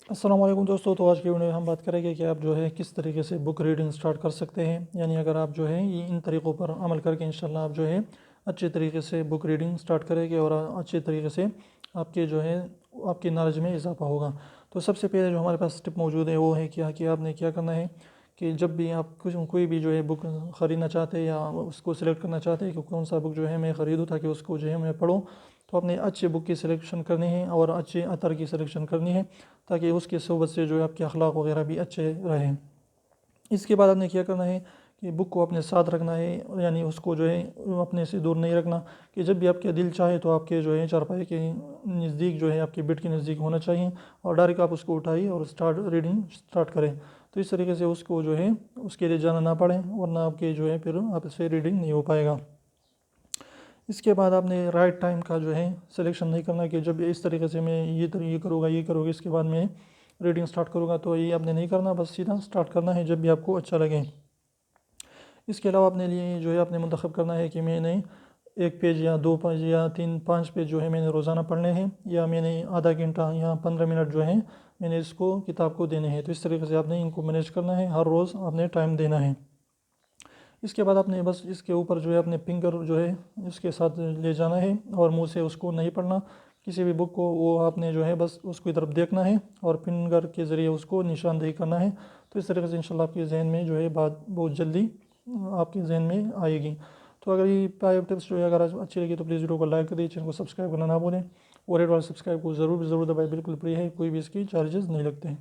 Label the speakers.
Speaker 1: السلام علیکم دوستو، تو آج کی ویڈیو میں ہم بات کریں گے کہ آپ جو ہے کس طریقے سے بک ریڈنگ سٹارٹ کر سکتے ہیں. یعنی اگر آپ جو ہے ان طریقوں پر عمل کر کے انشاءاللہ آپ جو ہے اچھے طریقے سے بک ریڈنگ سٹارٹ کریں گے اور اچھے طریقے سے آپ کے جو ہے آپ کی نالج میں اضافہ ہوگا. تو سب سے پہلے جو ہمارے پاس ٹپ موجود ہے وہ ہے کہ آپ نے کیا کرنا ہے کہ جب بھی آپ کوئی بھی جو ہے بک خریدنا چاہتے ہیں یا اس کو سلیکٹ کرنا چاہتے ہیں کہ کون سا بک جو ہے میں خریدوں تاکہ اس کو جو ہے میں پڑھوں، تو اپنے اچھے بک کی سلیکشن کرنی ہے اور اچھے اثر کی سلیکشن کرنی ہے تاکہ اس کی صحبت سے جو ہے آپ کے اخلاق وغیرہ بھی اچھے رہیں. اس کے بعد آپ نے کیا کرنا ہے کہ بک کو اپنے ساتھ رکھنا ہے، یعنی اس کو جو ہے اپنے سے دور نہیں رکھنا کہ جب بھی آپ کے دل چاہے تو آپ کے جو ہے چارپائی کے نزدیک جو ہے آپ کے بیڈ کے نزدیک ہونا چاہیے اور ڈائریکٹ آپ اس کو اٹھائیے اور ریڈنگ سٹارٹ کریں. تو اس طریقے سے اس کو جو ہے اس کے لیے جانا نہ پڑے ورنہ آپ کے جو ہے پھر آپ سے ریڈنگ نہیں ہو پائے گا. اس کے بعد آپ نے رائٹ ٹائم کا جو ہے سلیکشن نہیں کرنا کہ جب اس طریقے سے میں یہ کروں گا اس کے بعد میں ریڈنگ سٹارٹ کروں گا، تو یہ آپ نے نہیں کرنا، بس سیدھا سٹارٹ کرنا ہے جب بھی آپ کو اچھا لگے. اس کے علاوہ اپنے لیے جو ہے آپ نے منتخب کرنا ہے کہ میں نے 1 پیج یا 2 پیج یا 3-5 پیج جو ہے میں نے روزانہ پڑھنے ہیں، یا میں نے آدھا گھنٹہ یا 15 منٹ جو ہے میں نے اس کو کتاب کو دینے ہیں. تو اس طریقے سے آپ نے ان کو مینیج کرنا ہے، ہر روز آپ نے ٹائم دینا ہے. اس کے بعد آپ نے بس اس کے اوپر جو ہے اپنے فنگر جو ہے اس کے ساتھ لے جانا ہے اور منہ سے اس کو نہیں پڑھنا کسی بھی بک کو، وہ آپ نے جو ہے بس اس کی طرف دیکھنا ہے اور فنگر کے ذریعے اس کو نشاندہی کرنا ہے. تو اس طریقے سے انشاءاللہ آپ کے ذہن میں جو ہے بات بہت جلدی آپ کے ذہن میں آئے گی. تو اگر یہ 5 ٹپس جو ہے اگر اچھی لگی تو پلیز ویڈیو کو لائک کر دیجیے، چینل کو سبسکرائب کرنا نہ بھولیں اور ریڈ والا سبسکرائب کو ضرور دبائیں، بالکل فری ہے، کوئی بھی اس کی چارجز نہیں لگتے ہیں.